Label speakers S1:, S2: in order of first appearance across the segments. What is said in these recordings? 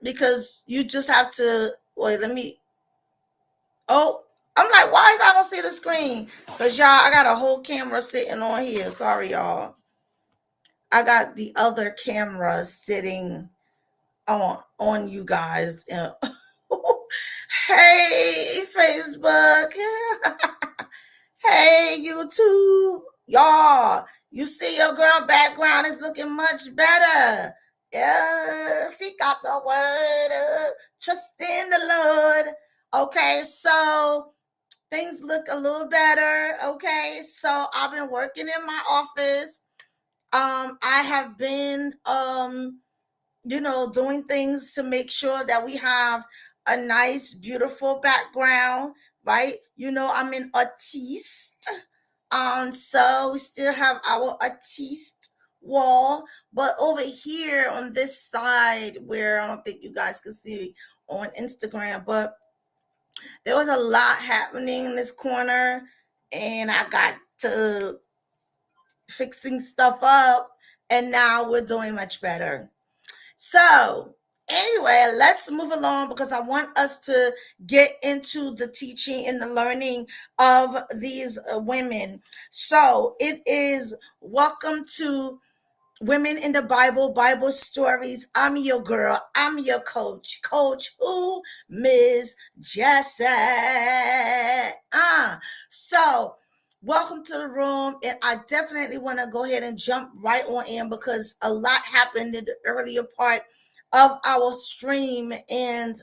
S1: because you just have to wait. Let me. Oh, I'm like, why is I don't see the screen? Cause y'all, I got a whole camera sitting on here. Sorry, y'all. I got the other camera sitting on you guys. Hey, Facebook. Hey, YouTube. Y'all, you see your girl background is looking much better. Yeah, she got the word up. Trust in the Lord. Okay, so things look a little better. Okay, so I've been working in my office. I have been doing things to make sure that we have a nice, beautiful background, right? I'm an artiste. So we still have our artiste wall, but over here on this side where I don't think you guys can see on Instagram, but there was a lot happening in this corner, and I got to fixing stuff up, and now we're doing much better. So, anyway, let's move along because I want us to get into the teaching and the learning of these women. So, it is welcome to Women in the Bible Stories. I'm your girl. I'm your coach. Coach who? Miss Jessie. So welcome to the room. And I definitely want to go ahead and jump right on in because a lot happened in the earlier part of our stream. And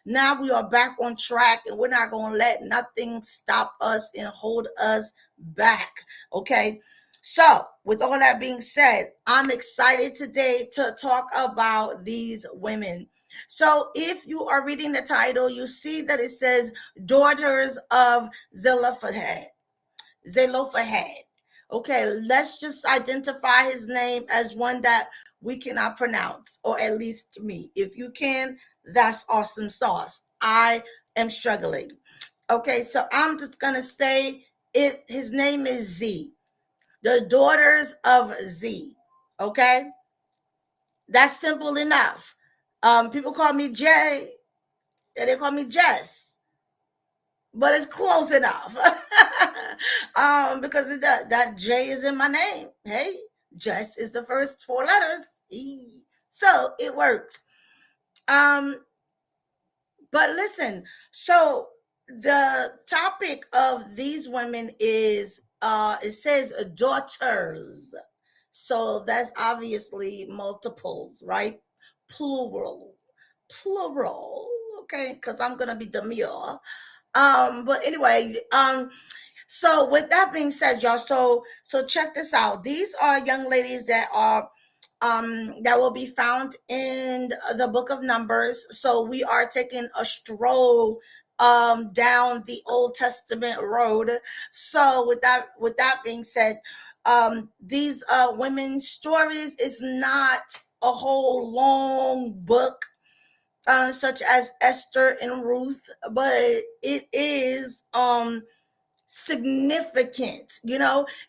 S1: now we are back on track, and we're not going to let nothing stop us and hold us back. Okay. So, with all that being said, I'm excited today to talk about these women. So, if you are reading the title, you see that it says Daughters of Zelophehad. Zelophehad. Okay, let's just identify his name as one that we cannot pronounce, or at least me. If you can, that's awesome sauce. I am struggling. Okay, so I'm just going to say it. His name is Z. The daughters of Z. Okay, that's simple enough. People call me Jay, and they call me Jess, but it's close enough. Because that J is in my name. Hey, Jess is the first four letters. So it works. Um, but listen, so the topic of these women is it says daughters. So that's obviously multiples, right? Plural. Plural. Okay, because I'm gonna be demure. But anyway, so with that being said, y'all, so check this out. These are young ladies that will be found in the book of Numbers. So we are taking a stroll down the Old Testament road. So with that being said, these women's stories is not a whole long book such as Esther and Ruth, but it is significant.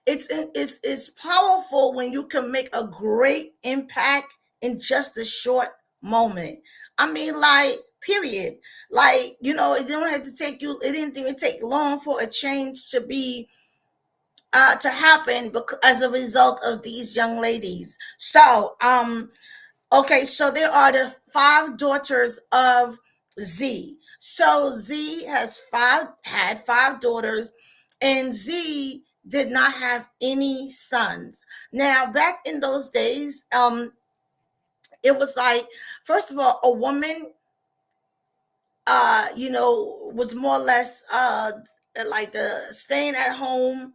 S1: It's powerful when you can make a great impact in just a short moment. I mean, like, period. Like, it don't have to take you, it didn't even take long for a change to happen as a result of these young ladies. So okay, so there are the five daughters of Z. So Z had five daughters, and Z did not have any sons. Now, back in those days, it was like, first of all, a woman, was more or less like the staying at home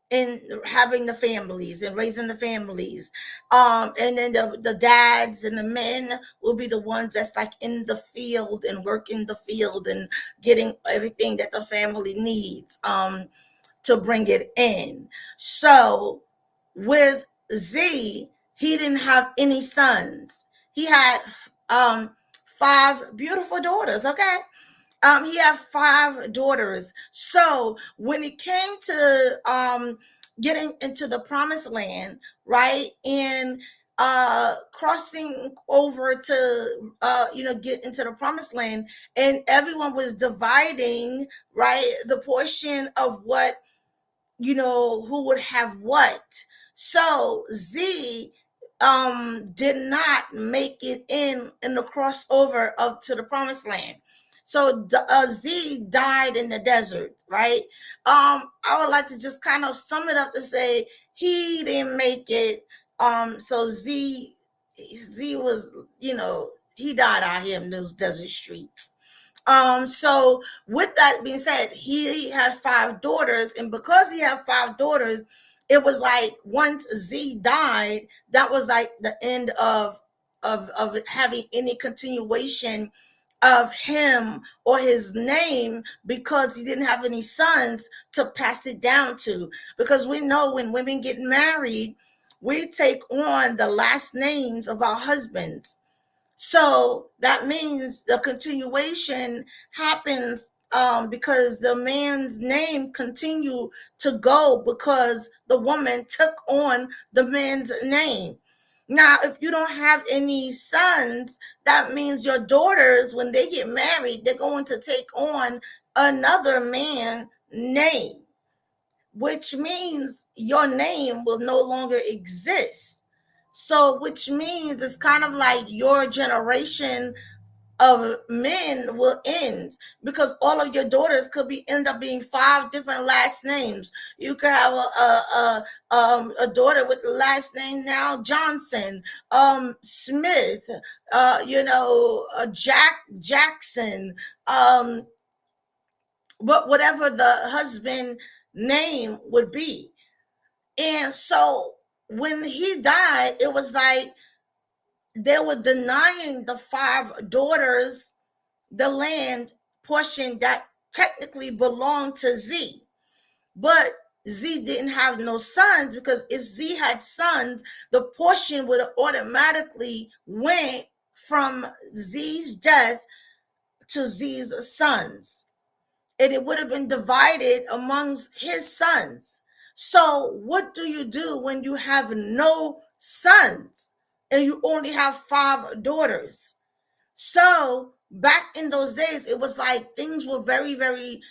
S1: in having the families and raising the families, and then the dads and the men will be the ones that's like in the field and working the field and getting everything that the family needs to bring it in. So with Z, he didn't have any sons. He had five beautiful daughters. Okay, he had five daughters. So when it came to getting into the promised land, right? And crossing over to get into the promised land, and everyone was dividing, right, the portion of what, who would have what. So Z did not make it in the crossover of to the promised land. So Z died in the desert, right? I would like to just kind of sum it up to say he didn't make it. So Z was, he died out here in those desert streets. So with that being said, he had five daughters, and because he had five daughters, it was like once Z died, that was like the end of having any continuation of him or his name, because he didn't have any sons to pass it down to. Because we know when women get married, we take on the last names of our husbands. So that means the continuation happens, because the man's name continue to go because the woman took on the man's name. Now, if you don't have any sons, that means your daughters, when they get married, they're going to take on another man's name, which means your name will no longer exist. So, which means it's kind of like your generation of men will end, because all of your daughters could be end up being five different last names. You could have a daughter with the last name now Johnson, Smith, Jackson, whatever the husband name would be. And so when he died, it was like they were denying the five daughters the land portion that technically belonged to Z. But Z didn't have no sons, because if Z had sons, the portion would have automatically went from Z's death to Z's sons. And it would have been divided amongst his sons. So what do you do when you have no sons and you only have five daughters? So back in those days, it was like things were very, very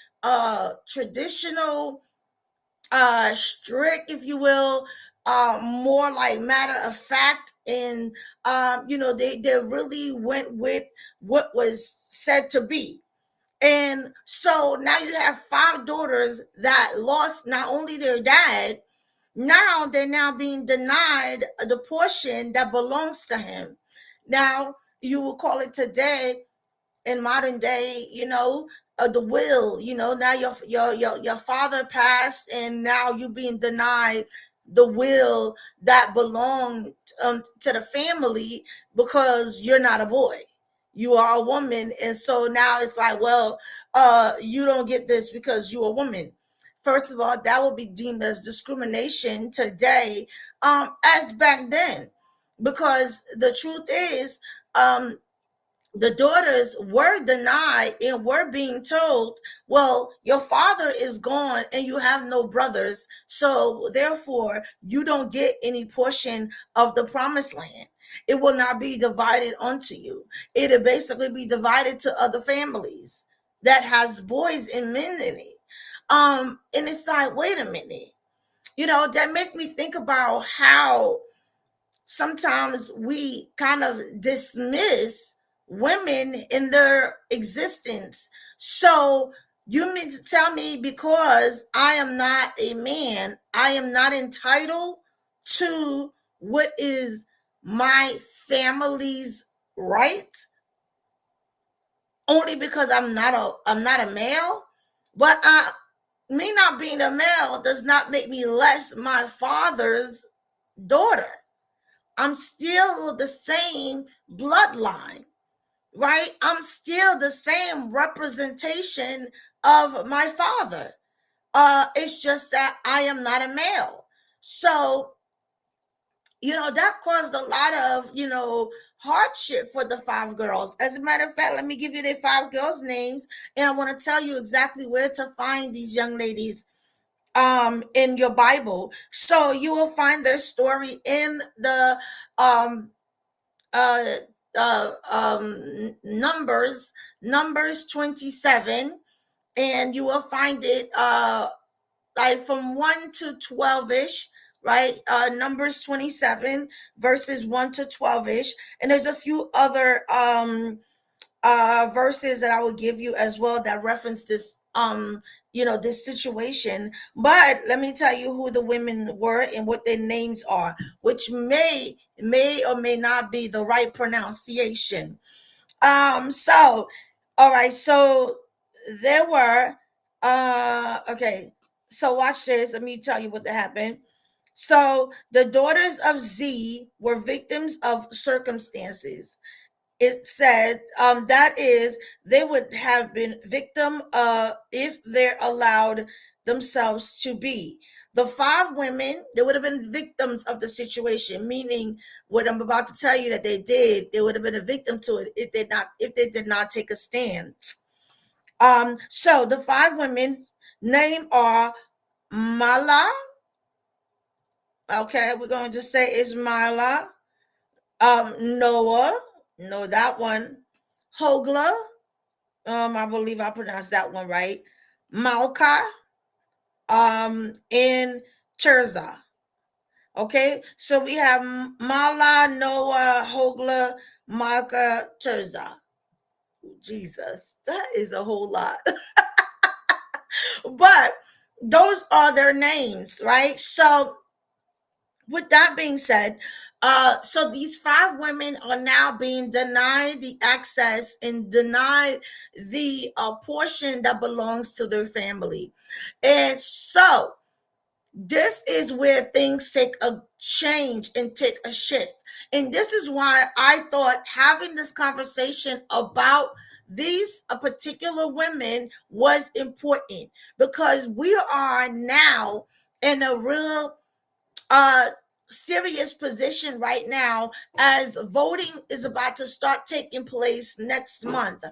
S1: traditional, strict, if you will, more like matter of fact. And they really went with what was said to be. And so now you have five daughters that lost not only their dad, now they're now being denied the portion that belongs to him. Now, you will call it today, in modern day, the will. Now your father passed, and now you being denied the will that belonged to the family, because you're not a boy, you are a woman. And so now it's like, well, you don't get this because you're a woman. First of all, that would be deemed as discrimination today, as back then, because the truth is, the daughters were denied and were being told, well, your father is gone and you have no brothers, so therefore you don't get any portion of the promised land. It will not be divided unto you. It'll basically be divided to other families that has boys and men in it. And it's like, wait a minute, that make me think about how sometimes we kind of dismiss women in their existence. So you mean to tell me, because I am not a man, I am not entitled to what is my family's right, only because I'm not a male? But me not being a male does not make me less my father's daughter. I'm still the same bloodline, right? I'm still the same representation of my father. It's just that I am not a male. So, that caused a lot of, hardship for the five girls. As a matter of fact, let me give you their five girls' names, and I want to tell you exactly where to find these young ladies. in your Bible. So you will find their story in the um uh Numbers 27, and you will find it like from 1 to 12ish, right? Numbers 27 verses 1 to 12ish, and there's a few other verses that I will give you as well that reference this this situation. But let me tell you who the women were and what their names are, which may or may not be the right pronunciation. So all right, so there were okay, so watch this. Let me tell you what happened. So the daughters of Z were victims of circumstances. It said that is, they would have been victim if they're allowed themselves to be. The five women, they would have been victims of the situation, meaning what I'm about to tell you that they would have been a victim to it if they did not take a stand. So the five women's name are Mala. Okay, we're going to just say it's Mala. Noah, know that one. Hogla, I believe I pronounced that one right. Malka, and Tirzah. Okay, so we have Mala, Noah, Hogla, Malka, Tirzah. Jesus, that is a whole lot. But those are their names, right? So with that being said, so these five women are now being denied the access and denied the portion that belongs to their family. And so this is where things take a change and take a shift. And this is why I thought having this conversation about these particular women was important, because we are now in a real uh serious position right now, as voting is about to start taking place next month,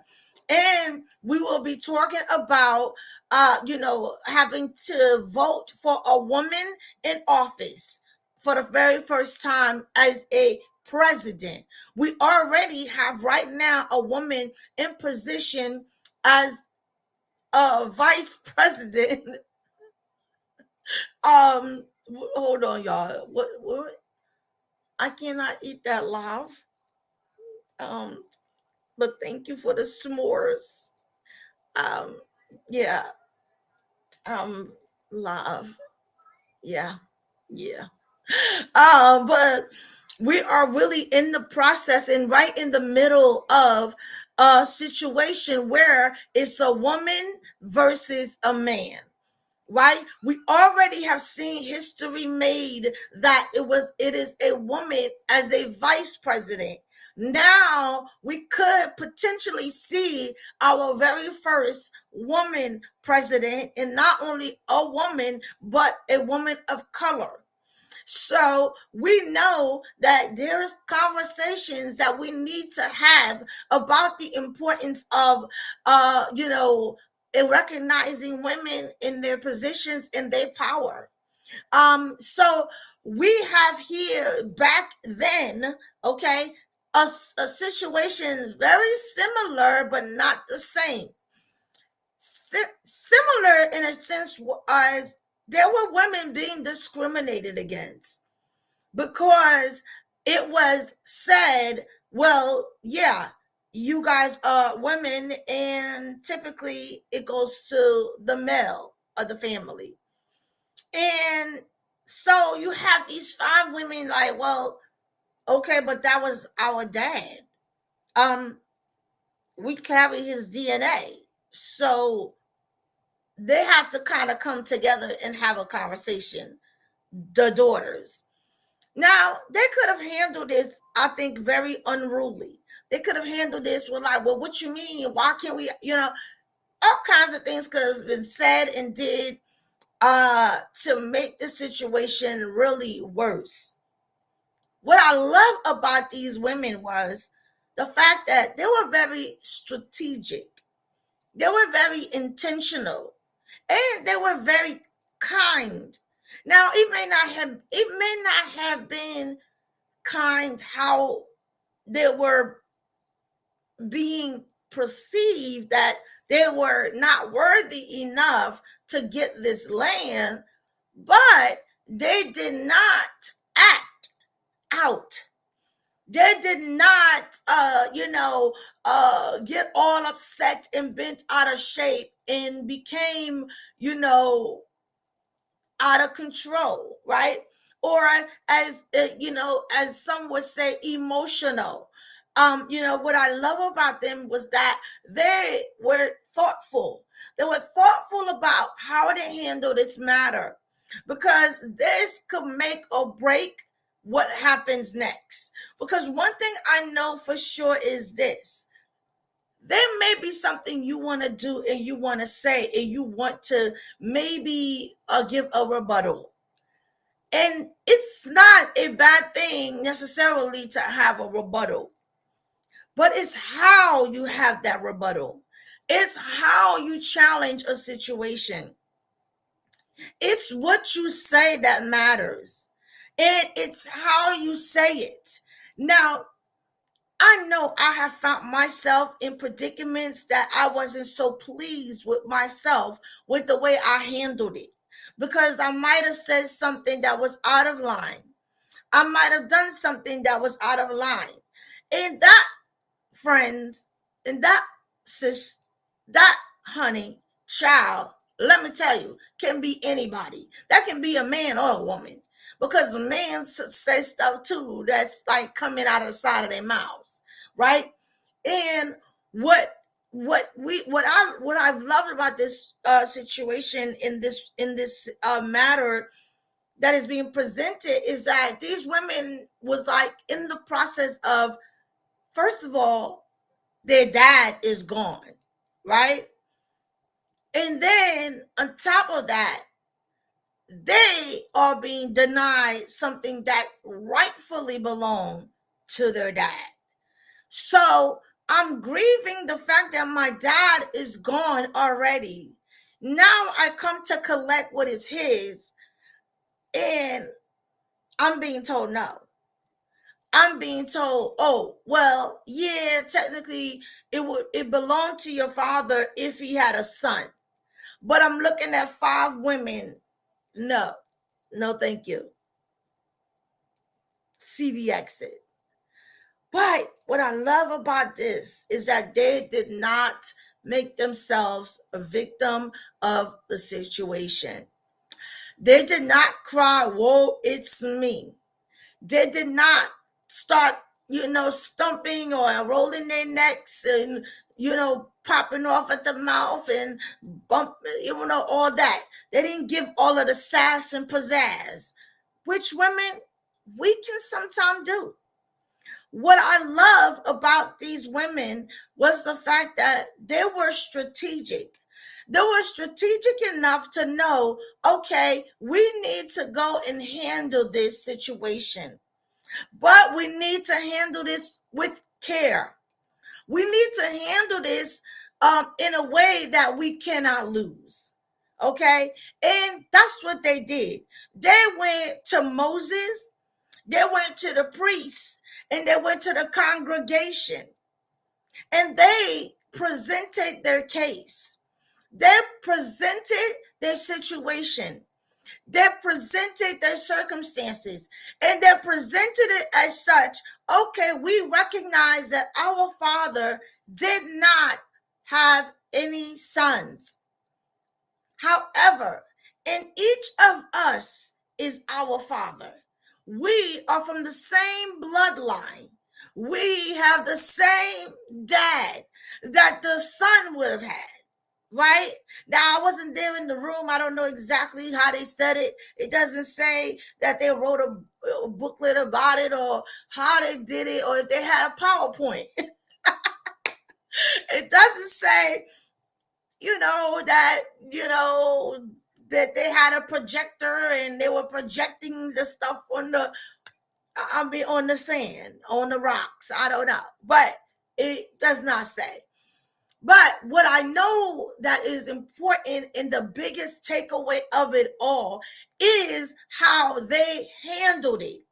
S1: and we will be talking about having to vote for a woman in office for the very first time as a president. We already have right now a woman in position as a vice president. Hold on, y'all. What I cannot eat that live. Um, but thank you for the s'mores. Um, yeah. Live. Yeah. Yeah. But we are really in the process and right in the middle of a situation where it's a woman versus a man, right? We already have seen history made that it is a woman as a vice president. Now we could potentially see our very first woman president, and not only a woman but a woman of color. So we know that there's conversations that we need to have about the importance of in recognizing women in their positions and their power. So we have here back then, okay, a situation very similar but not the same. Similar in a sense as there were women being discriminated against, because it was said, well, yeah, you guys are women, and typically it goes to the male of the family. And so you have these five women like, well, okay, but that was our dad. Um, we carry his DNA. So they have to kind of come together and have a conversation, the daughters. Now, they could have handled this, I think, very unruly. They could have handled this with like, well, what you mean? Why can't we, all kinds of things could have been said and did to make the situation really worse. What I love about these women was the fact that they were very strategic. They were very intentional, and they were very kind. Now, it may not have been kind how they were being perceived, that they were not worthy enough to get this land, but they did not act out. They did not, get all upset and bent out of shape and became, out of control, right? Or as some would say, emotional. What I love about them was that they were thoughtful. They were thoughtful about how to handle this matter, because this could make or break what happens next. Because one thing I know for sure is this: there may be something you want to do and you want to say and you want to maybe give a rebuttal. And it's not a bad thing necessarily to have a rebuttal, but it's how you have that rebuttal. It's how you challenge a situation. It's what you say that matters. And it's how you say it. Now, I know I have found myself in predicaments that I wasn't so pleased with myself with the way I handled it, because I might have said something that was out of line. I might have done something that was out of line. And that, friends, and that, sis, that, honey, child, let me tell you, can be anybody. That can be a man or a woman. Because a man says stuff too that's like coming out of the side of their mouths, right? And what I've loved about this situation in this matter that is being presented is that these women was like in the process of, first of all, their dad is gone, right? And then on top of that, they are being denied something that rightfully belonged to their dad. So I'm grieving the fact that my dad is gone already. Now I come to collect what is his, and I'm being told no. I'm being told, oh, well, yeah, technically it belonged to your father if he had a son. But I'm looking at 5 women. No, no, thank you. See the exit. But what I love about this is that they did not make themselves a victim of the situation. They did not cry, whoa, it's me. They did not start, stumping or rolling their necks and, popping off at the mouth and bump, all that. They didn't give all of the sass and pizzazz, which women, we can sometimes do. What I love about these women was the fact that they were strategic. They were strategic enough to know, okay, we need to go and handle this situation, but we need to handle this with care. We need to handle this in a way that we cannot lose. Okay. And that's what they did. They went to Moses, they went to the priests, and they went to the congregation, and they presented their case. They presented their situation. They presented their circumstances, and they presented it as such. Okay, we recognize that our father did not have any sons. However, in each of us is our father. We are from the same bloodline. We have the same dad that the son would have had. Right? Now, I wasn't there in the room. I don't know exactly how they said it. It doesn't say that they wrote a booklet about it or how they did it or if they had a PowerPoint. It doesn't say, that they had a projector and they were projecting the stuff on the sand, on the rocks. I don't know. But it does not say. But what I know that is important and the biggest takeaway of it all is how they handled it.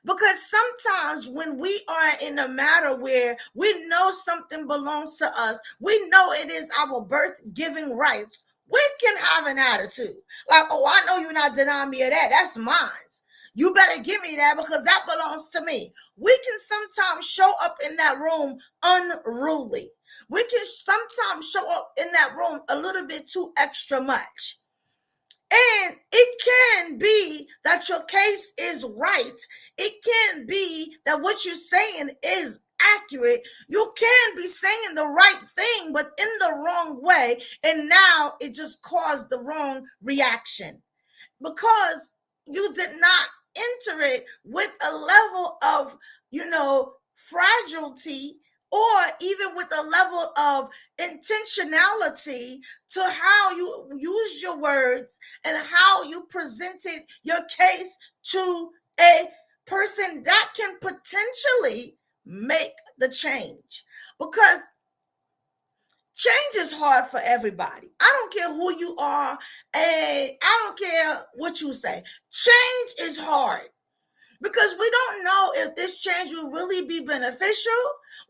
S1: Because sometimes when we are in a matter where we know something belongs to us, we know it is our birth-giving rights, we can have an attitude. Like, oh, I know you're not denying me of that. That's mine. You better give me that because that belongs to me. We can sometimes show up in that room unruly. We can sometimes show up in that room a little bit too extra much. And it can be that your case is right. It can be that what you're saying is accurate. You can be saying the right thing, but in the wrong way. And now it just caused the wrong reaction because you did not enter it with a level of, fragility, or even with a level of intentionality to how you use your words and how you presented your case to a person that can potentially make the change. Because change is hard for everybody. I don't care who you are, and I don't care what you say. Change is hard because we don't know if this change will really be beneficial.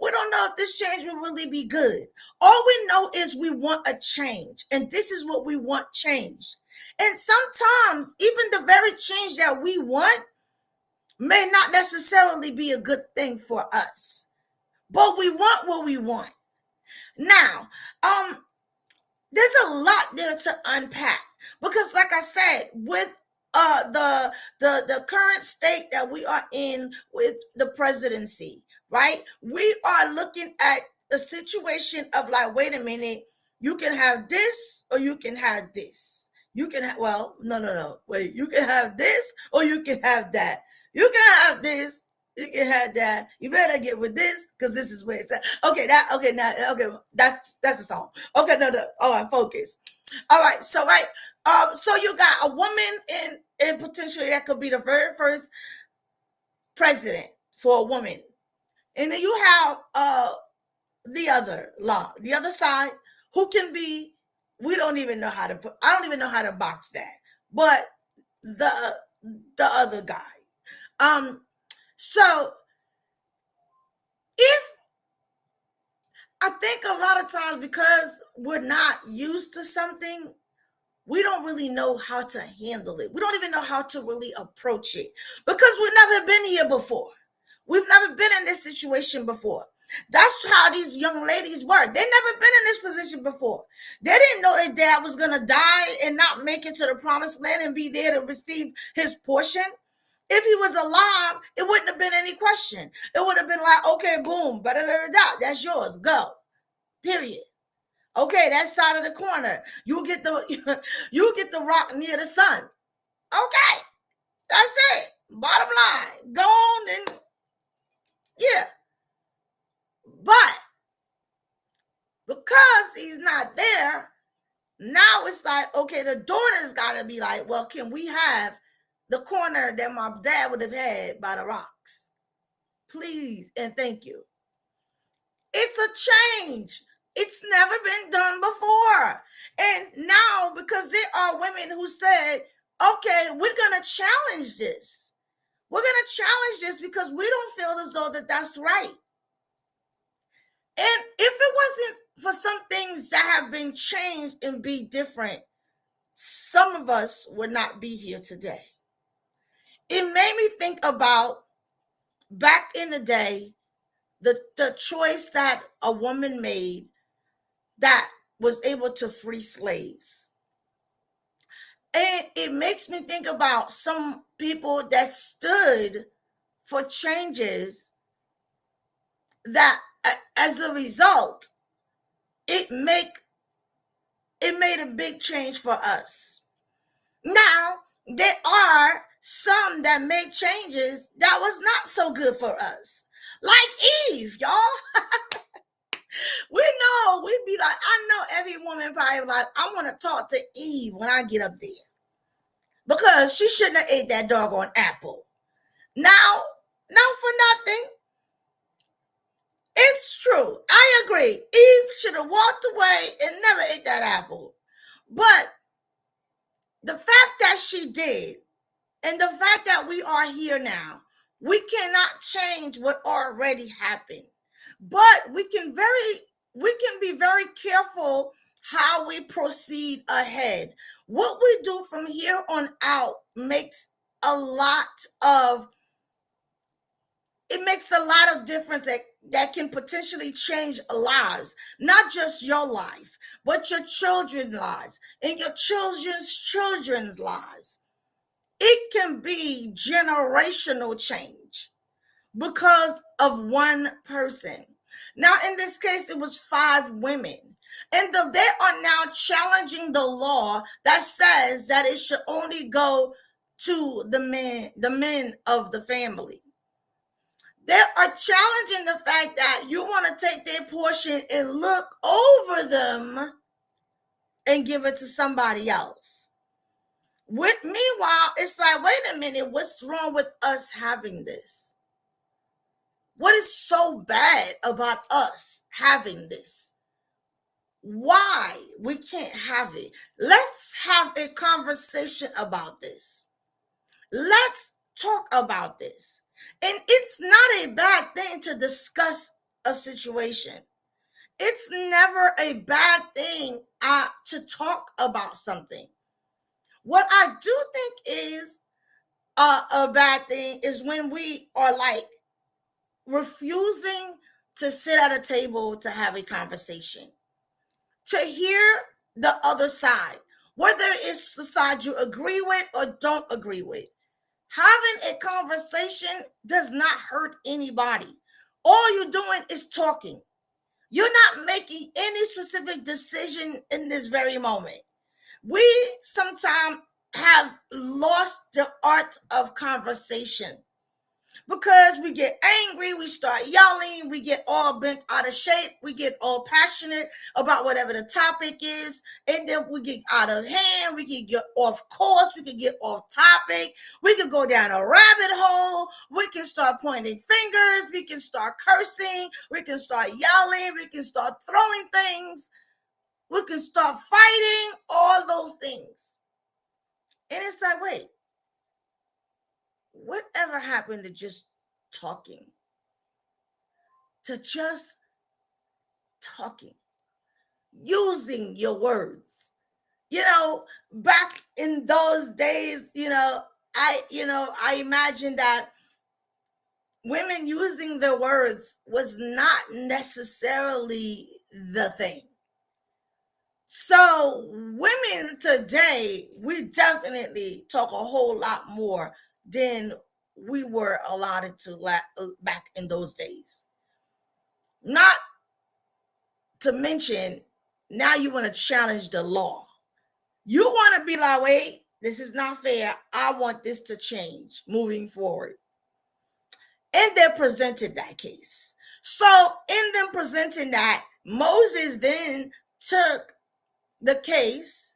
S1: We don't know if this change will really be good. All we know is we want a change, and this is what we want changed. And sometimes even the very change that we want may not necessarily be a good thing for us, but we want what we want. Now, there's a lot there to unpack because, like I said, with the current state that we are in with the presidency, right? We are looking at the situation of like, wait a minute, you can have this or you can have this. You can have, well, no, wait, you can have this or you can have that. You can have this, you can have that. You better get with this because this is where it's at. Okay, that's a song. Okay, no. All right, focus. All right, so so you got a woman in potentially that could be the very first president for a woman, and then you have the other side who can be. We don't even know how to put. I don't even know how to box that, but the other guy. So if I think a lot of times because we're not used to something, we don't really know how to handle it. We don't even know how to really approach it because we've never been here before. We've never been in this situation before. That's how these young ladies were. They never been in this position before. They didn't know their dad was going to die and not make it to the promised land and be there to receive his portion. If he was alive, it wouldn't have been any question. It would have been like, okay, boom, that's yours, go. Period. Okay, that side of the corner. You get the rock near the sun. Okay, that's it. Bottom line, go on and yeah. But because he's not there, now it's like, okay, the daughter's got to be like, well, can we have the corner that my dad would have had by the rocks? Please and thank you. It's a change. It's never been done before. And now, because there are women who said, okay, we're going to challenge this. We're going to challenge this because we don't feel as though that's right. And if it wasn't for some things that have been changed and be different, some of us would not be here today. It made me think about back in the day, the choice that a woman made that was able to free slaves. And it makes me think about some people that stood for changes that as a result, it made a big change for us. Now, there are some that made changes that was not so good for us. Like Eve, y'all. We know, we'd be like, I know every woman probably like, I want to talk to Eve when I get up there. Because she shouldn't have ate that doggone apple. Now for nothing. It's true. I agree. Eve should have walked away and never ate that apple. But the fact that she did, and the fact that we are here now, we cannot change what already happened. But we can be very careful how we proceed ahead. What we do from here on out makes a lot of difference that can potentially change lives, not just your life, but your children's lives and your children's lives. It can be generational change because of one person. Now, in this case, it was 5 women. And they are now challenging the law that says that it should only go to the men of the family. They are challenging the fact that you want to take their portion and look over them and give it to somebody else. Meanwhile, it's like, wait a minute, what's wrong with us having this? What is so bad about us having this? Why we can't have it? Let's have a conversation about this. Let's talk about this. And it's not a bad thing to discuss a situation. It's never a bad thing to talk about something. What I do think is a bad thing is when we are like refusing to sit at a table to have a conversation, to hear the other side, whether it's the side you agree with or don't agree with. Having a conversation does not hurt anybody. All you're doing is talking. You're not making any specific decision in this very moment. We sometimes have lost the art of conversation because we get angry, we start yelling, we get all bent out of shape, we get all passionate about whatever the topic is, and then we get out of hand, we can get off course, we can get off topic, we can go down a rabbit hole, we can start pointing fingers, we can start cursing, we can start yelling, we can start throwing things, we can start fighting, all those things. And it's like, wait, whatever happened to just talking? To just talking, using your words. Back in those days, I imagine that women using their words was not necessarily the thing. So women today, we definitely talk a whole lot more than we were allotted to back in those days. Not to mention, now you want to challenge the law. You want to be like, wait, this is not fair. I want this to change moving forward. And they presented that case. So in them presenting that, Moses then took the case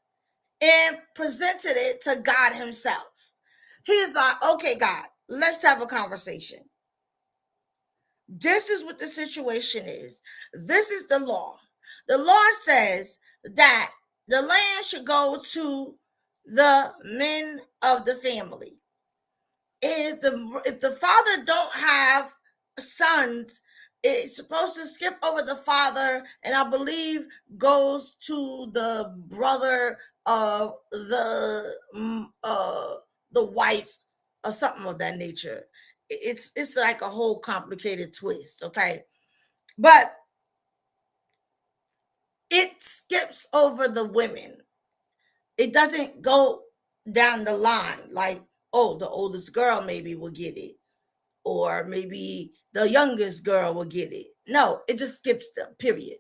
S1: and presented it to God himself. He's like, okay, God, let's have a conversation. This is what the situation is. This is the law. The law says that the land should go to the men of the family. If the father don't have sons, it's supposed to skip over the father, and I believe goes to the brother of the wife or something of that nature. It's like a whole complicated twist, okay? But it skips over the women. It doesn't go down the line like, oh, the oldest girl maybe will get it, or maybe the youngest girl will get it. No, it just skips them, period.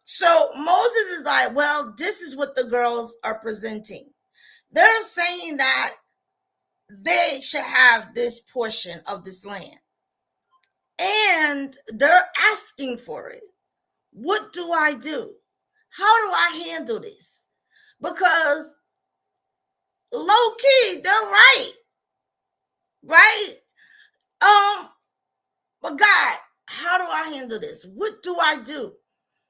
S1: So Moses is like, well, this is what the girls are presenting. They're saying that they should have this portion of this land. And they're asking for it. What do I do? How do I handle this? Because low key, they're right. Right? But God, how do I handle this? What do I do?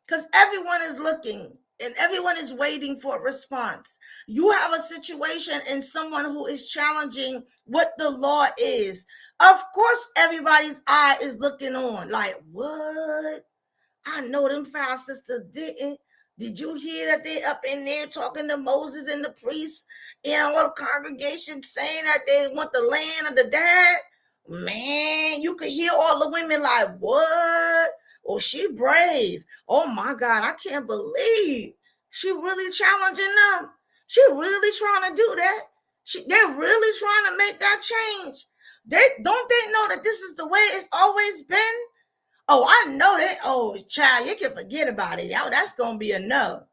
S1: because everyone is looking and everyone is waiting for a response. You have a situation and someone who is challenging what the law is. Of course, everybody's eye is looking on like, what? I know them foul sisters didn't. Did you hear that they up in there talking to Moses and the priests and all the congregation saying that they want the land of the dead? Man, you could hear all the women like, what? Oh, she brave. Oh my God, I can't believe she really challenging them. She really trying to do that. They're really trying to make that change. They know that this is the way it's always been. Oh, I know that. Oh, child, you can forget about it. Oh, that's going to be a no.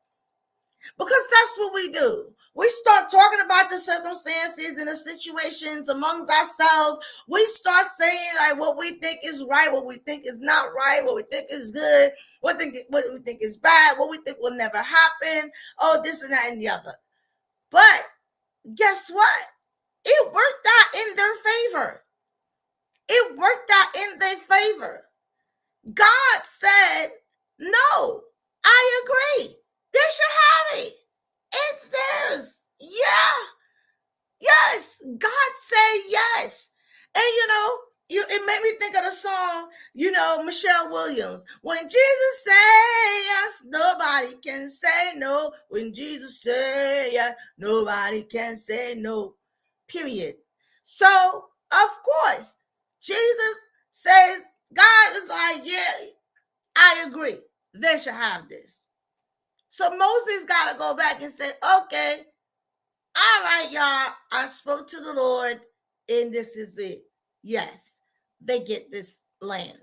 S1: Because that's what we do. We start talking about the circumstances and the situations amongst ourselves. We start saying like what we think is right, what we think is not right, what we think is good, what we think is bad, what we think will never happen. Oh, this and that and the other. But guess what? It worked out in their favor. It worked out in their favor. God said, no, I agree. They should have it. It's theirs. Yeah. Yes. God said yes. And it made me think of the song, Michelle Williams. When Jesus said yes, nobody can say no. When Jesus said yes, nobody can say no. Period. So, of course, Jesus says, God is like, yeah, I agree. They should have this. So Moses got to go back and say, okay, all right, y'all, I spoke to the Lord and this is it. Yes, they get this land.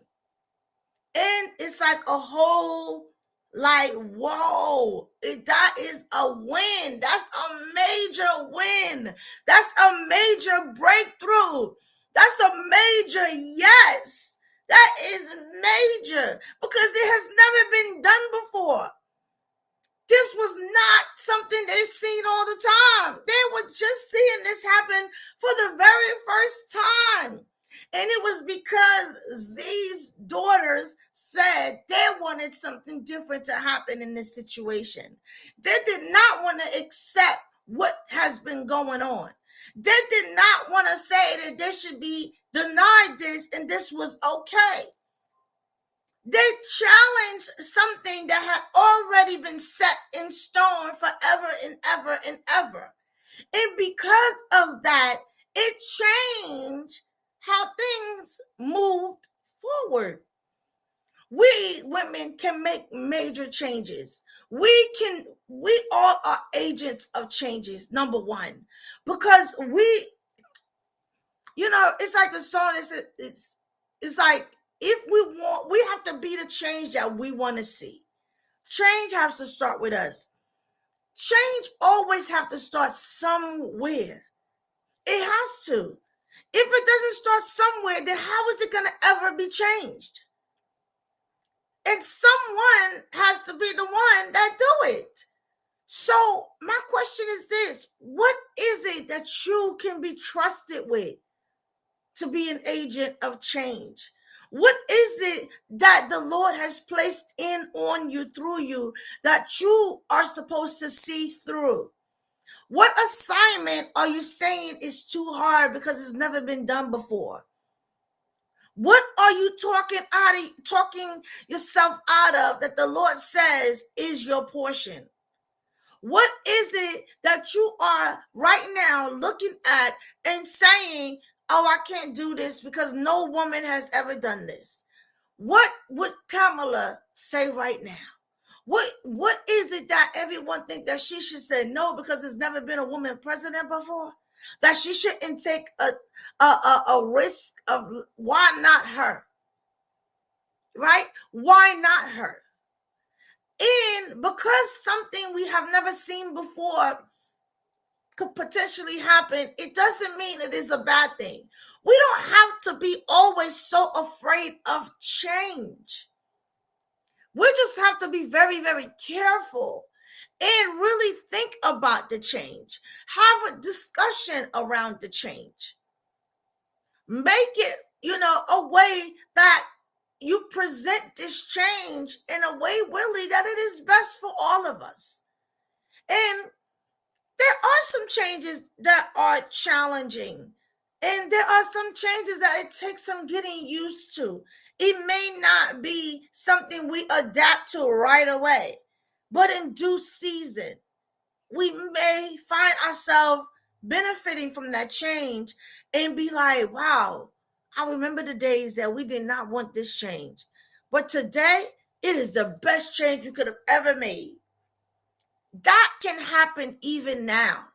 S1: And it's like a whole, like, whoa, that is a win. That's a major win. That's a major breakthrough. That's a major yes. That is major because it has never been done before. This was not something they've seen all the time. They were just seeing this happen for the very first time. And it was because Z's daughters said they wanted something different to happen in this situation. They did not want to accept what has been going on. They did not want to say that they should be denied this and this was okay. They challenged something that had already been set in stone forever and ever and ever. And because of that, it changed how things moved forward. We women can make major changes. We all are agents of changes, number one. Because it's like the song that says, it's like, if we have to be the change that we want to see. Change has to start with us. Change always have to start somewhere. It has to. If it doesn't start somewhere, then how is it going to ever be changed? And someone has to be the one that do it. So my question is this: what is it that you can be trusted with to be an agent of change? What is it that the Lord has placed on you, through you, that you are supposed to see through? What assignment are you saying is too hard because it's never been done before? What are you talking yourself out of that the Lord says is your portion? What is it that you are right now looking at and saying, oh, I can't do this because no woman has ever done this? What would Kamala say right now? What is it that everyone think that she should say no because there's never been a woman president before? That she shouldn't take a risk of, why not her? Right? Why not her? And because something we have never seen before could potentially happen, it doesn't mean it is a bad thing. We don't have to be always so afraid of change. We just have to be very, very careful and really think about the change. Have a discussion around the change. Make it, a way that you present this change in a way, really, that it is best for all of us. And there are some changes that are challenging, and there are some changes that it takes some getting used to. It may not be something we adapt to right away, but in due season, we may find ourselves benefiting from that change and be like, wow, I remember the days that we did not want this change. But today, it is the best change you could have ever made. That can happen even now.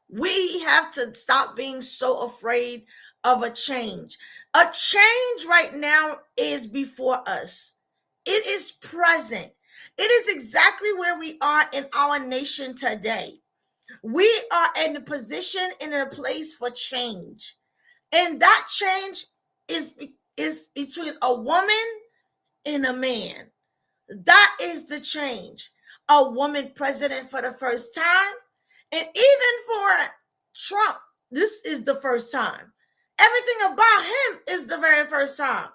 S1: We have to stop being so afraid of a change. A change right now is before us. It is present. It is exactly where we are in our nation today. We are in a position, in a place for change. And that change is between a woman and a man. That is the change. A woman president for the first time. And even for Trump, this is the first time. Everything about him is the very first time.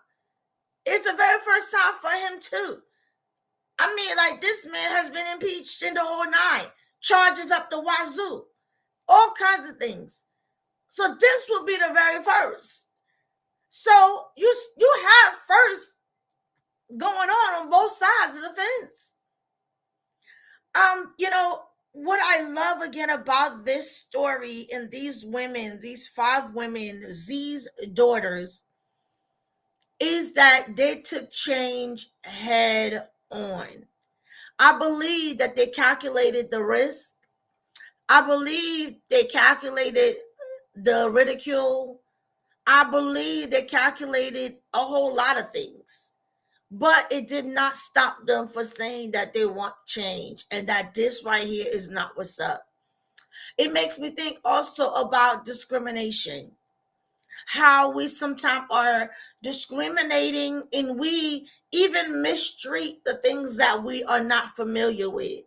S1: It's the very first time for him, too. I mean, like, this man has been impeached in the whole nine, charges up the wazoo, all kinds of things. So this will be the very first. So you have first going on both sides of the fence. What I love again about this story and these women, these 5 women, Z's daughters, is that they took change head on. I believe that they calculated the risk. I believe they calculated the ridicule. I believe they calculated a whole lot of things. But it did not stop them from saying that they want change and that this right here is not what's up. It makes me think also about discrimination. How we sometimes are discriminating and we even mistreat the things that we are not familiar with.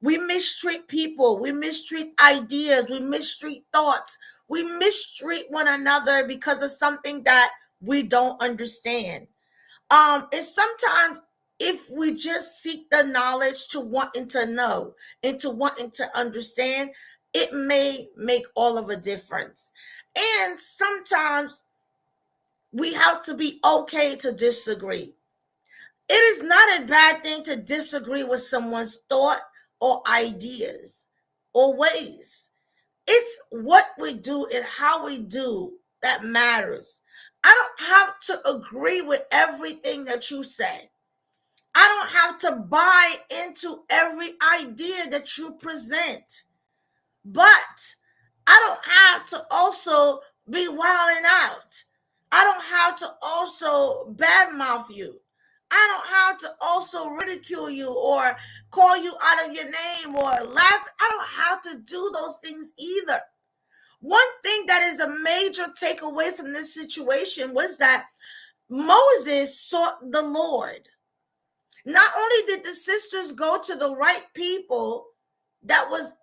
S1: We mistreat people, we mistreat ideas, we mistreat thoughts, we mistreat one another because of something that we don't understand. It's sometimes if we just seek the knowledge to wanting to know and to wanting to understand, it may make all of a difference. And sometimes we have to be okay to disagree. It is not a bad thing to disagree with someone's thought or ideas or ways. It's what we do and how we do that matters. I don't have to agree with everything that you say. I don't have to buy into every idea that you present. But I don't have to also be wilding out. I don't have to also badmouth you. I don't have to also ridicule you or call you out of your name or laugh. I don't have to do those things either. One thing that is a major takeaway from this situation was that Moses sought the Lord. Not only did the sisters go to the right people that was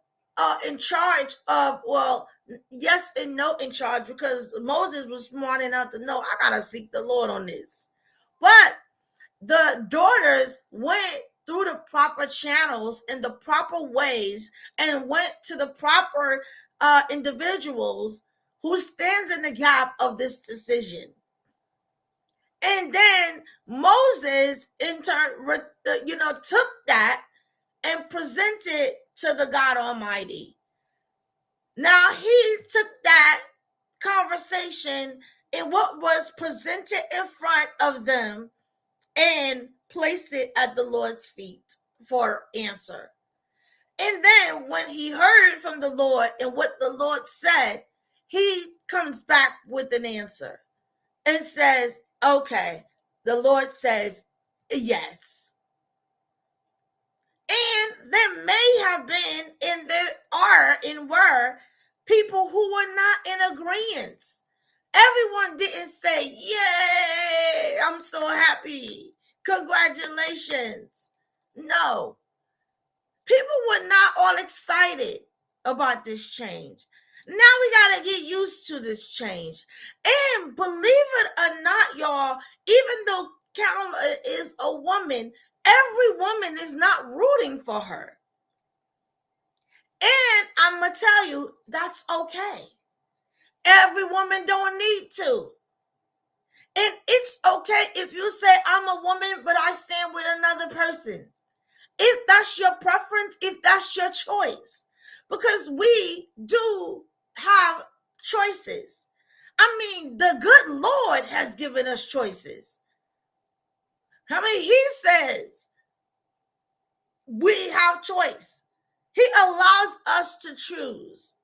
S1: in charge of, well, yes and no in charge, because Moses was smart enough to know, I gotta seek the Lord on this. But the daughters went through the proper channels in the proper ways and went to the proper individuals who stands in the gap of this decision. And then Moses, in turn, took that and presented to the God Almighty. Now he took that conversation and what was presented in front of them and placed it at the Lord's feet for answer. And then when he heard from the Lord and what the Lord said, he comes back with an answer and says, okay, the Lord says yes. And there may have been, and there are and were, people who were not in agreement. Everyone didn't say, yay, I'm so happy, congratulations. No, people were not all excited about this change. Now we got to get used to this change. And believe it or not, y'all, even though Carol is a woman, every woman is not rooting for her. And I'm going to tell you, that's okay. Every woman don't need to. And it's okay if you say, I'm a woman, but I stand with another person. If that's your preference, if that's your choice. Because we do have choices. I mean, the good Lord has given us choices. I mean, he says we have choice. He allows us to choose.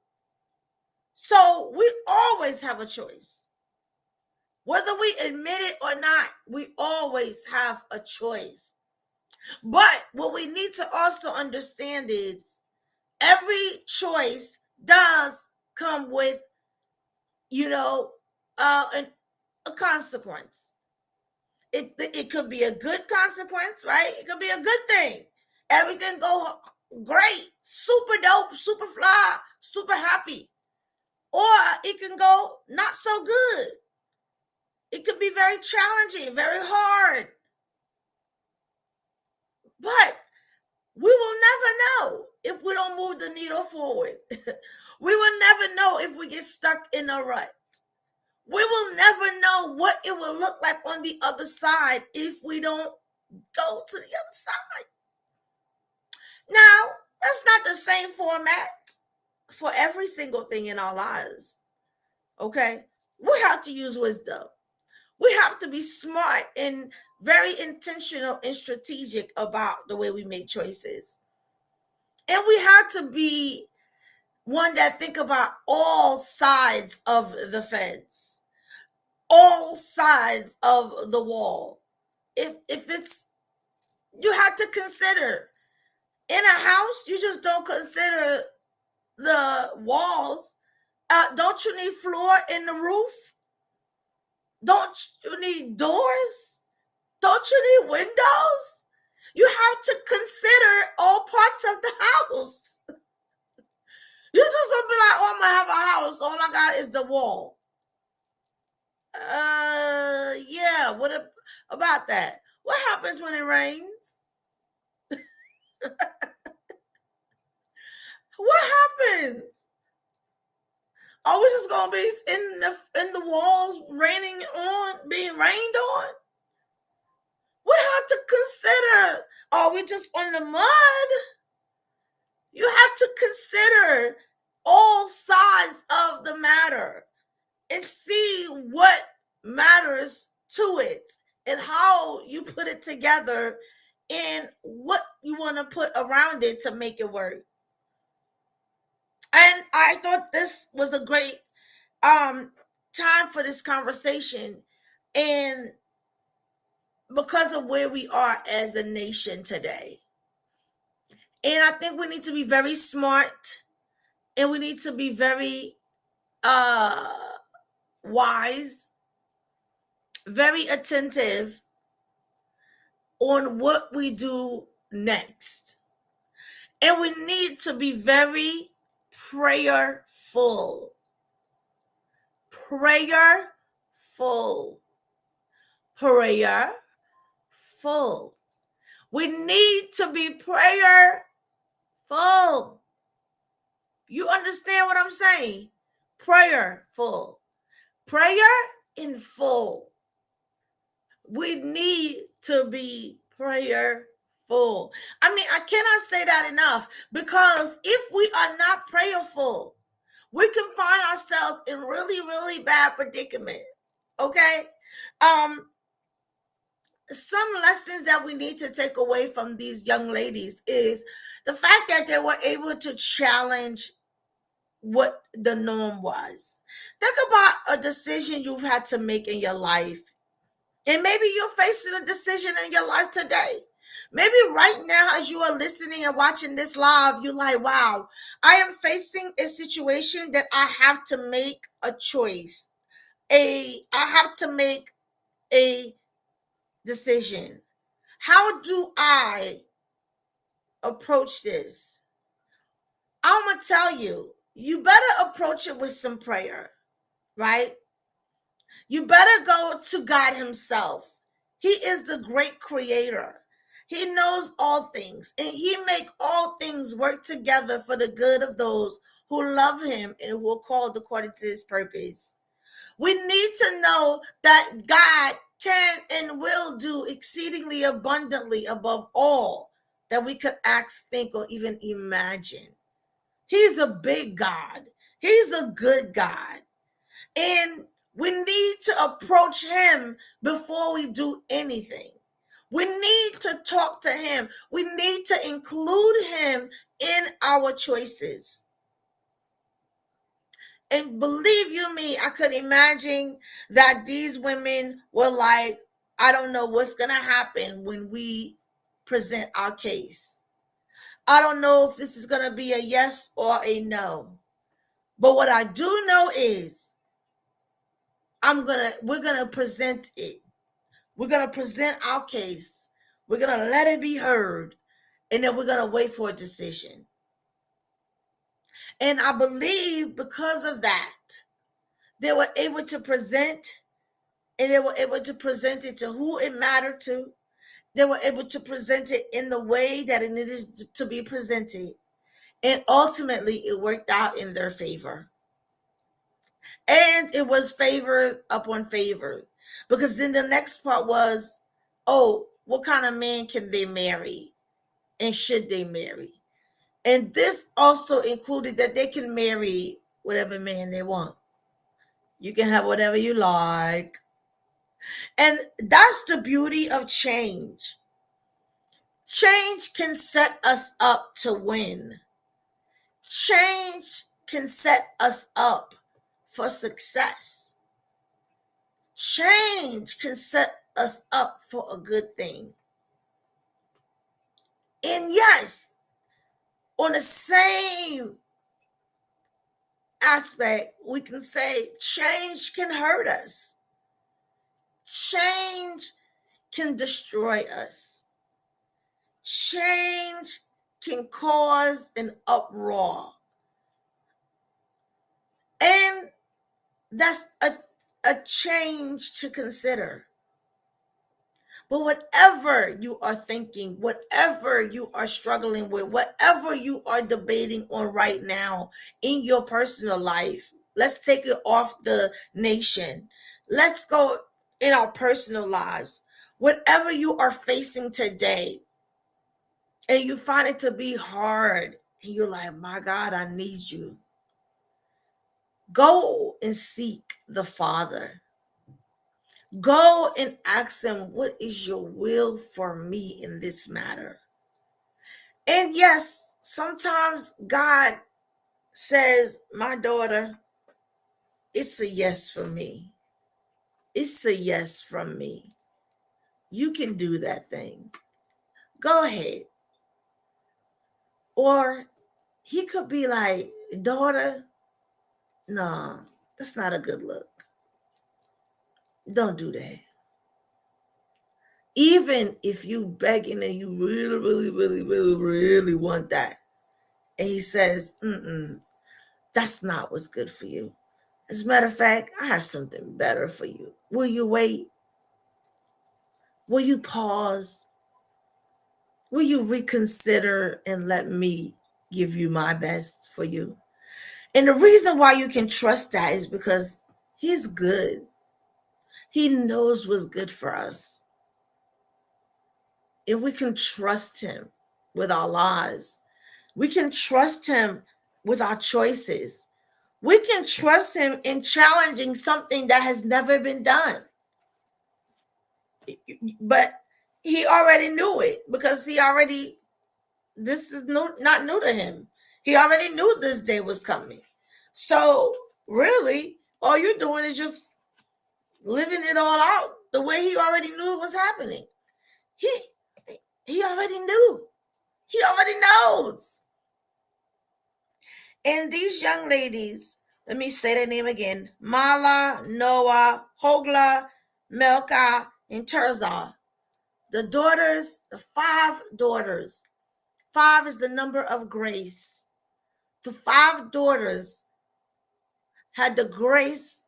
S1: So we always have a choice. Whether we admit it or not, we always have a choice. But what we need to also understand is every choice does come with, a consequence. It could be a good consequence, right? It could be a good thing. Everything go great, super dope, super fly, super happy. Or it can go not so good. It could be very challenging, very hard. But we will never know if we don't move the needle forward. We will never know if we get stuck in a rut. We will never know what it will look like on the other side if we don't go to the other side. Now, that's not the same format for every single thing in our lives. Okay? We have to use wisdom. We have to be smart and very intentional and strategic about the way we make choices. And we have to be one that think about all sides of the fence, all sides of the wall. If it's, you have to consider, in a house, you just don't consider the walls. Don't you need floor in the roof? Don't you need doors? Don't you need windows? You have to consider all parts of the house. You just don't be like, oh, I'm gonna have a house. All I got is the wall. Yeah. What about that? What happens when it rains? What happens? Are we just gonna be in the walls being rained on? We have to consider. Are we just on the mud? You have to consider all sides of the matter and see what matters to it and how you put it together and what you want to put around it to make it work. And I thought this was a great time for this conversation, and because of where we are as a nation today. And I think we need to be very smart, and we need to be very uh wise, very attentive on what we do next. And we need to be very prayerful. Prayerful. Prayerful. We need to be prayerful. You understand what I'm saying? Prayerful. Prayer in full. We need to be prayerful. I mean, I cannot say that enough, because if we are not prayerful, we can find ourselves in really, really bad predicament. Okay? Some lessons that we need to take away from these young ladies is the fact that they were able to challenge what the norm was. Think about a decision you've had to make in your life. And maybe you're facing a decision in your life today. Maybe right now, as you are listening and watching this live, you're like, wow, I am facing a situation that I have to make a choice. I have to make a decision. How do I approach this? I'm going to tell you, you better approach it with some prayer, right? You better go to God himself. He is the great creator. He knows all things, and he make all things work together for the good of those who love him and who are called according to his purpose. We need to know that God can and will do exceedingly abundantly above all that we could ask, think, or even imagine. He's a big God. He's a good God. And we need to approach him before we do anything. We need to talk to him. We need to include him in our choices. And believe you me, I could imagine that these women were like, I don't know what's going to happen when we present our case. I don't know if this is going to be a yes or a no. But what I do know is we're going to present it. We're going to present our case. We're going to let it be heard. And then we're going to wait for a decision. And I believe because of that, they were able to present, and they were able to present it to who it mattered to. They were able to present it in the way that it needed to be presented. And ultimately, it worked out in their favor. And it was favor upon favor. Because then the next part was, oh, what kind of man can they marry? And should they marry? And this also included that they can marry whatever man they want. You can have whatever you like. And that's the beauty of change. Change can set us up to win. Change can set us up for success. Change can set us up for a good thing. And yes, on the same aspect, we can say change can hurt us. Change can destroy us. Change can cause an uproar. And that's a change to consider. But whatever you are thinking, whatever you are struggling with, whatever you are debating on right now in your personal life, let's take it off the nation. Let's go in our personal lives. Whatever you are facing today, and you find it to be hard, and you're like, my God, I need you. Go and seek the Father. Go and ask him, what is your will for me in this matter? And yes, sometimes God says, my daughter, it's a yes for me. It's a yes from me. You can do that thing. Go ahead. Or he could be like, daughter, no, that's not a good look. Don't do that. Even if you begging and you really, really, really, really, really want that. And he says, that's not what's good for you. As a matter of fact, I have something better for you. Will you wait? Will you pause? Will you reconsider and let me give you my best for you? And the reason why you can trust that is because he's good. He knows what's good for us. And we can trust him with our lives. We can trust him with our choices. We can trust him in challenging something that has never been done. But he already knew it because this is not new to him. He already knew this day was coming. So really, all you're doing is just living it all out the way he already knew it was happening. He already knew. He already knows. And these young ladies, let me say their name again: Mala, Noah, Hogla, Melka, and Tirzah. The 5 daughters. 5 is the number of grace. The 5 daughters had the grace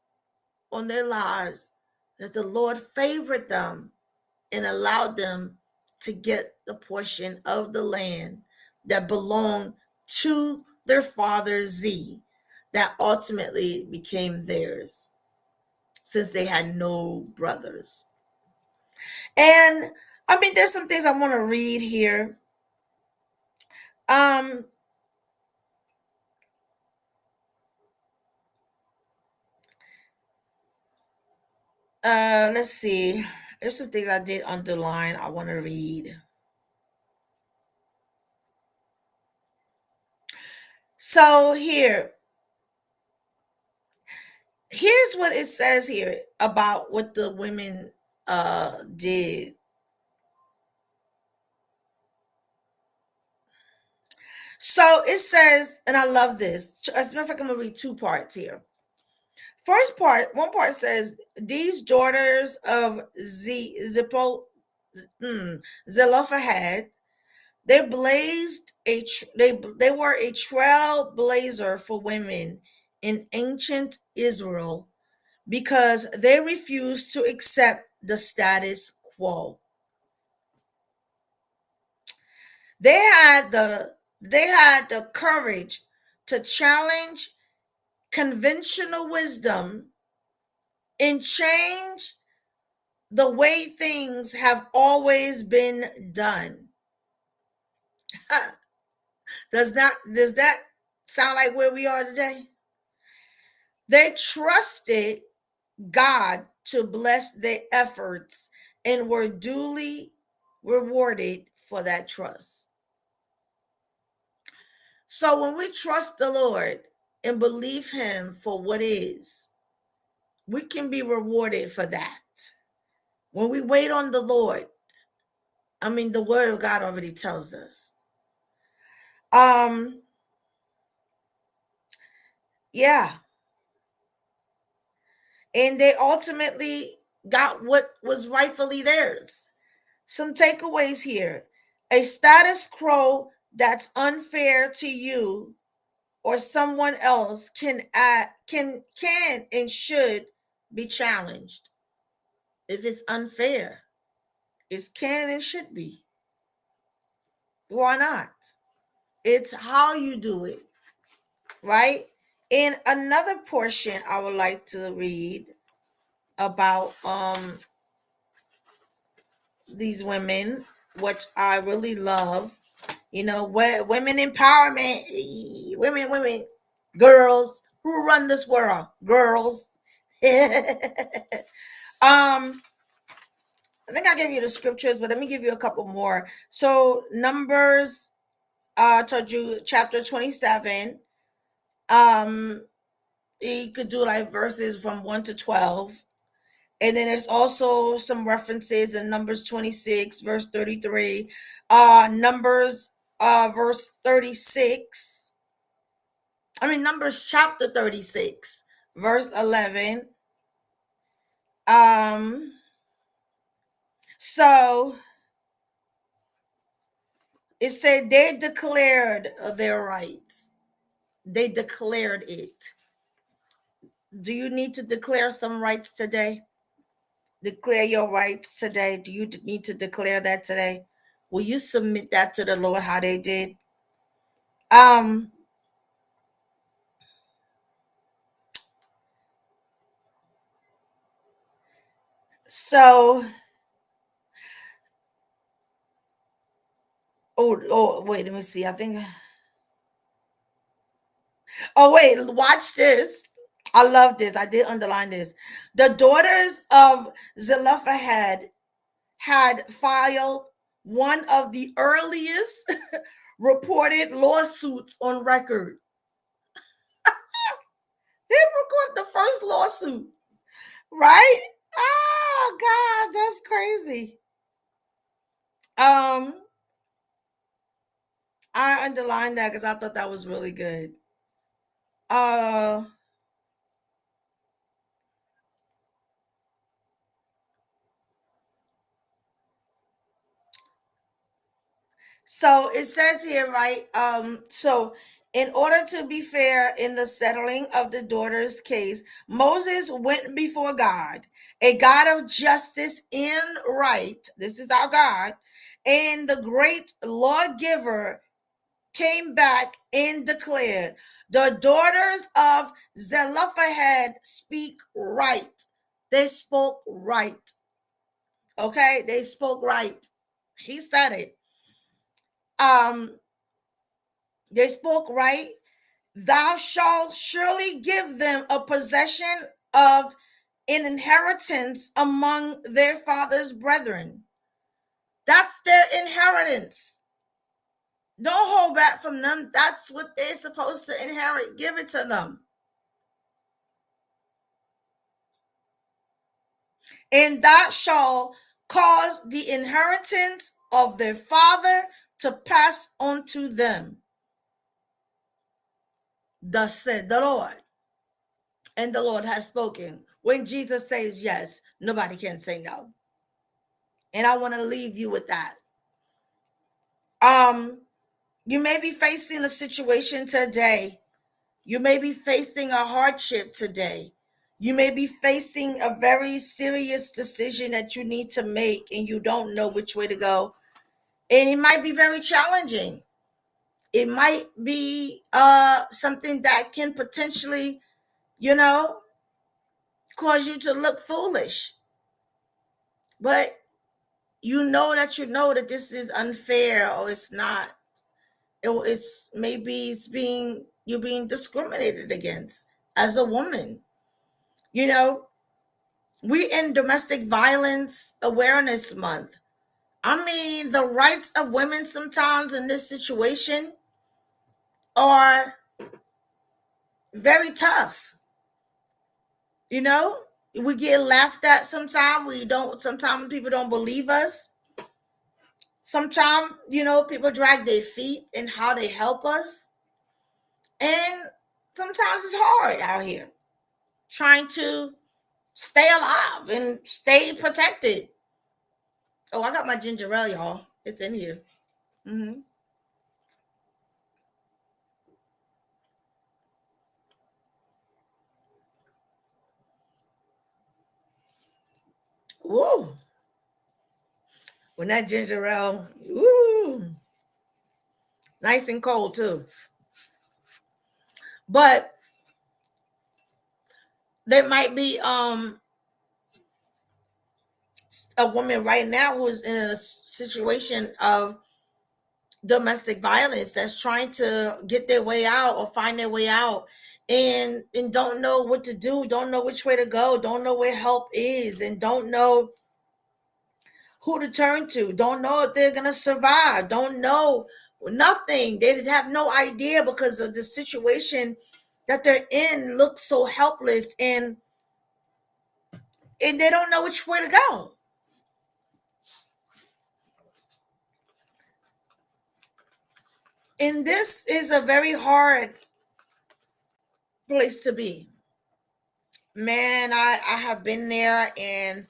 S1: on their lives that the Lord favored them and allowed them to get the portion of the land that belonged to their father Z, that ultimately became theirs since they had no brothers. And I mean, there's some things I want to read here. Um, let's see. There's some things I did underline I want to read. So here's what it says here about what the women did. So it says, and I love this. As a matter of fact, I'm gonna read 2 parts here. First part, one part says, these daughters of Zelophehad, they blazed they were a trailblazer for women in ancient Israel because they refused to accept the status quo. They had the courage to challenge conventional wisdom and change the way things have always been done. Does that sound like where we are today? They trusted God to bless their efforts and were duly rewarded for that trust. So when we trust the Lord and believe him for what is, we can be rewarded for that. When we wait on the Lord, I mean, the word of God already tells us. Um, yeah. And they ultimately got what was rightfully theirs. Some takeaways here. A status quo that's unfair to you or someone else can and should be challenged. If it's unfair, it can and should be. Why not? It's how you do it, right? In another portion I would like to read about these women, which I really love. Women empowerment, women, girls who run this world, girls. I think I gave you the scriptures, but let me give you a couple more. So Numbers, told you chapter 27. You could do like verses from 1 to 12. And then there's also some references in Numbers 26, verse 33, Numbers verse 36. Numbers chapter 36, verse 11. So it said they declared their rights. They declared it. Do you need to declare some rights today? Declare your rights today. Do you need to declare that today? Will you submit that to the Lord how they did? Um, so wait, let me see. I think wait, watch this. I love this. I did underline this. The daughters of Zelophehad had filed one of the earliest reported lawsuits on record. They recorded the first lawsuit, right? Oh God, that's crazy. I underlined that because I thought that was really good. Uh so it says here, right? So In order to be fair in the settling of the daughter's case, Moses went before God, a God of justice and right. This is our God. And the great lawgiver came back and declared, the daughters of Zelophehad speak right. They spoke right. Okay, they spoke right. He said it. They spoke right. Thou shalt surely give them a possession of an inheritance among their father's brethren. That's their inheritance. Don't hold back from them. That's what they're supposed to inherit. Give it to them. And that shall cause the inheritance of their father to pass on to them. Thus said the Lord. And the Lord has spoken. When Jesus says yes, nobody can say no. And I want to leave you with that. You may be facing a situation today. You may be facing a hardship today. You may be facing a very serious decision that you need to make and you don't know which way to go. And it might be very challenging. It might be something that can potentially, cause you to look foolish. But you know that this is unfair, or it's not. It's maybe you're being discriminated against as a woman. We're in Domestic Violence Awareness Month. I mean, the rights of women sometimes in this situation are very tough. We get laughed at sometimes. Sometimes people don't believe us. Sometimes, people drag their feet in how they help us. And sometimes it's hard out here trying to stay alive and stay protected. Oh, I got my ginger ale, y'all. It's in here. Mm-hmm. Woo. When that ginger ale, woo, nice and cold too. But there might be a woman right now who's in a situation of domestic violence that's trying to get their way out or find their way out, and don't know what to do, don't know which way to go, don't know where help is, and don't know who to turn to, don't know if they're gonna survive, don't know nothing. They have no idea because of the situation that they're in looks so helpless, and they don't know which way to go. And this is a very hard place to be. Man, I have been there, and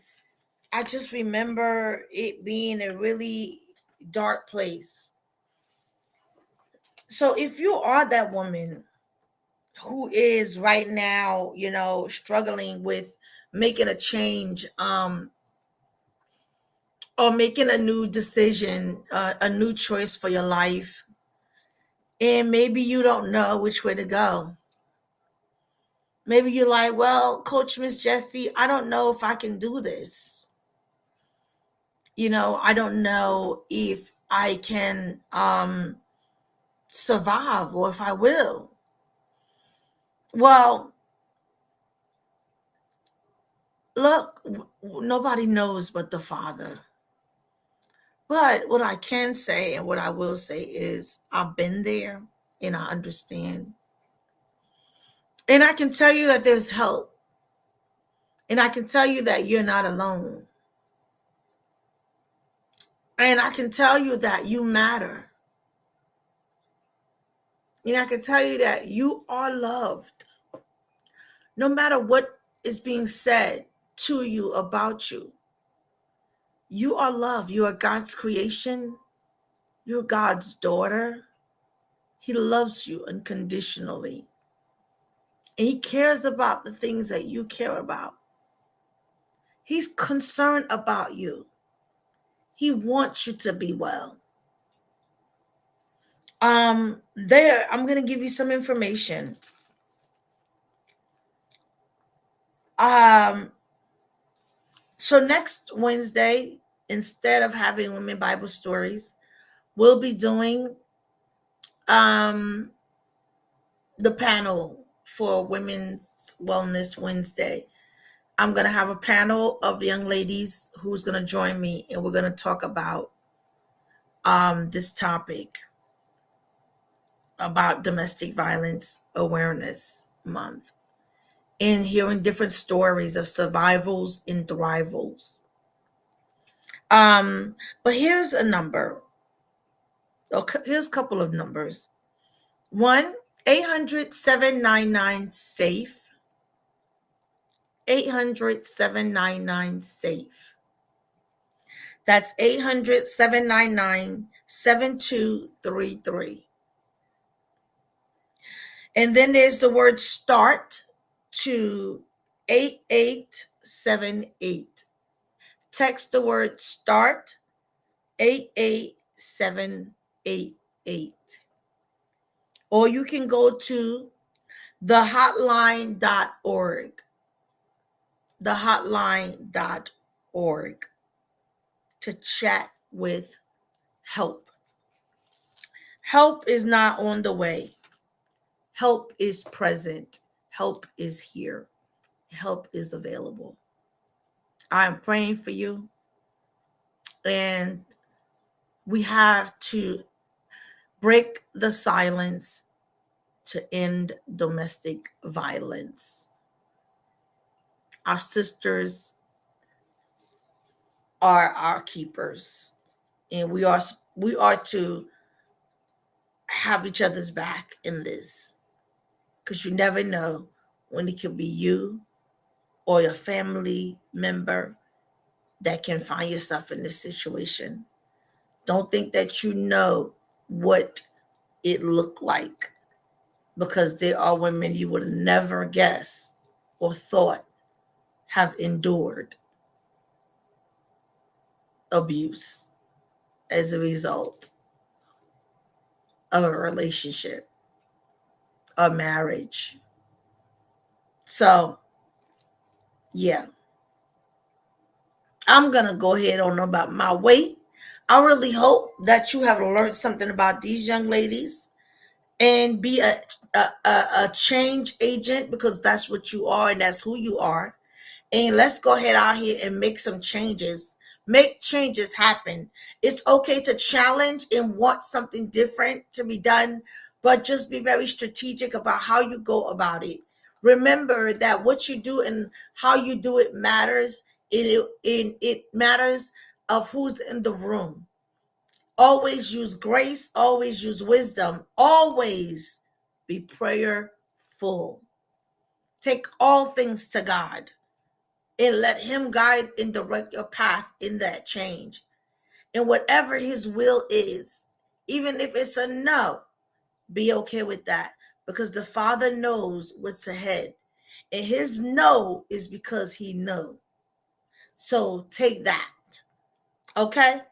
S1: I just remember it being a really dark place. So if you are that woman who is right now, struggling with making a change, or making a new decision, a new choice for your life, and maybe you don't know which way to go. Maybe you're like, well, Coach Miss Jessie, I don't know if I can do this. I don't know if I can survive or if I will. Well, look, nobody knows but the Father. But what I can say and what I will say is I've been there and I understand. And I can tell you that there's help. And I can tell you that you're not alone. And I can tell you that you matter. And I can tell you that you are loved. No matter what is being said to you about you, you are loved. You are God's creation. You're God's daughter. He loves you unconditionally. And he cares about the things that you care about. He's concerned about you. He wants you to be well. There, I'm going to give you some information. So next Wednesday, instead of having women Bible stories, we'll be doing um the panel for Women's Wellness Wednesday. I'm going to have a panel of young ladies who's going to join me, and we're going to talk about this topic about Domestic Violence Awareness Month, and hearing different stories of survivals and thrivals. But here's a number. Okay, here's a couple of numbers. 1-800-799-SAFE. 800-799-SAFE. That's 800-799-7233. And then there's the word START to 8878. Text the word START 88788. Or you can go to thehotline.org. Thehotline.org to chat with help. Help is not on the way. Help is present. Help is here. Help is available. I'm praying for you. And we have to break the silence to end domestic violence. Our sisters are our keepers, and we are to have each other's back in this, because you never know when it could be you or your family member that can find yourself in this situation. Don't think that you know what it looked like, because there are women you would never guess or thought have endured abuse as a result of a relationship, a marriage. So, yeah, I'm going to go ahead on about my way. I really hope that you have learned something about these young ladies and be a change agent, because that's what you are and that's who you are. And let's go ahead out here and make some changes. Make changes happen. It's okay to challenge and want something different to be done, but just be very strategic about how you go about it. Remember that what you do and how you do it matters. It matters of who's in the room. Always use grace, always use wisdom, always be prayerful. Take all things to God and let him guide and direct your path in that change. And whatever his will is, even if it's a no, be okay with that, because the Father knows what's ahead. And his no is because he knows. So take that. Okay?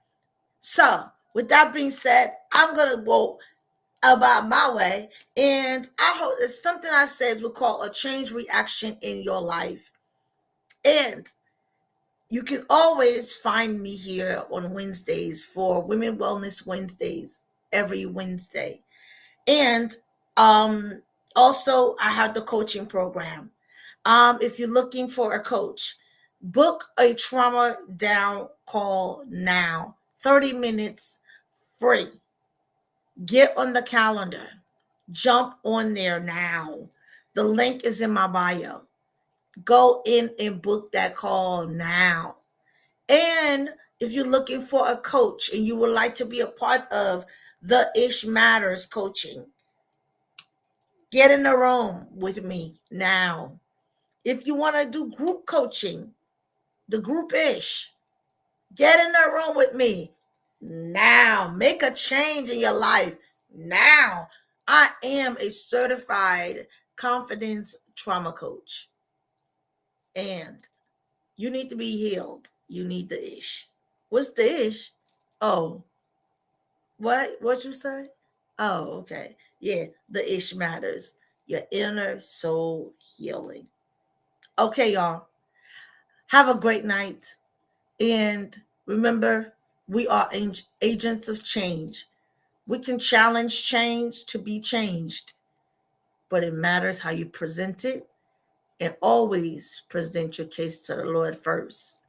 S1: So, with that being said, I'm going to go about my way. And I hope it's something I said will call a change reaction in your life. And you can always find me here on Wednesdays for Women Wellness Wednesdays, every Wednesday. And also I have the coaching program. If you're looking for a coach, book a trauma down call now. 30 minutes free. Get on the calendar. Jump on there now. The link is in my bio. Go in and book that call now. And if you're looking for a coach and you would like to be a part of the Ish Matters coaching, get in the room with me now. If you want to do group coaching, the group Ish, get in the room with me now. Make a change in your life now. I am a certified confidence trauma coach. And you need to be healed. You need the ish. What's the ish? Oh, what you say? Oh, okay. Yeah, the ish matters. Your inner soul healing. Okay, y'all. Have a great night. And remember, we are agents of change. We can challenge change to be changed, but it matters how you present it, and always present your case to the Lord first.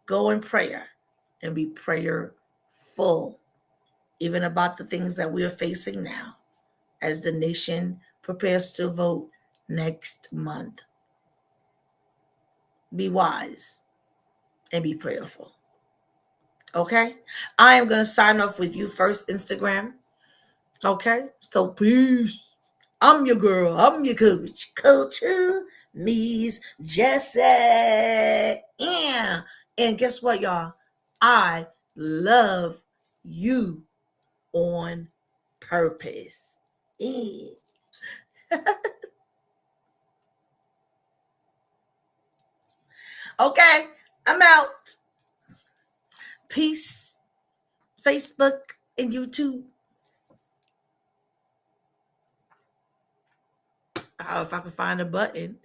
S1: Go in prayer and be prayerful, even about the things that we are facing now as the nation prepares to vote next month. Be wise and be prayerful. Okay? I am going to sign off with you first, Instagram. Okay? So, peace. I'm your girl. I'm your coach. Coach who? Miss Jessie. Yeah. And guess what, y'all? I love you on purpose. Yeah. Okay, I'm out. Peace. Facebook and YouTube. If I can find a button.